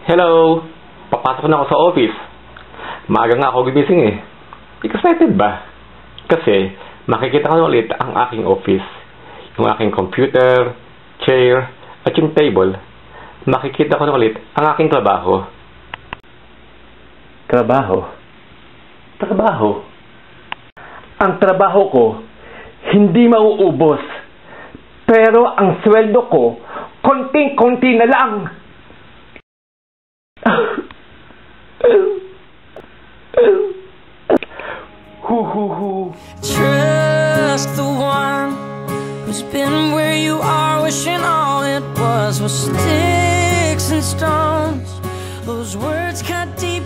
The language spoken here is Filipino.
Hello! Papasok na ako sa office. Maaga nga ako gigising eh. Excited ba? Kasi makikita ko na ulit ang aking office. Yung aking computer, chair, at yung table. Makikita ko na ulit ang aking trabaho. Trabaho? Trabaho? Ang trabaho ko, hindi mauubos. Pero ang sweldo ko, konting-konti na lang. Trust the one who's been where you are, wishing all it was sticks and stones. Those words cut deep.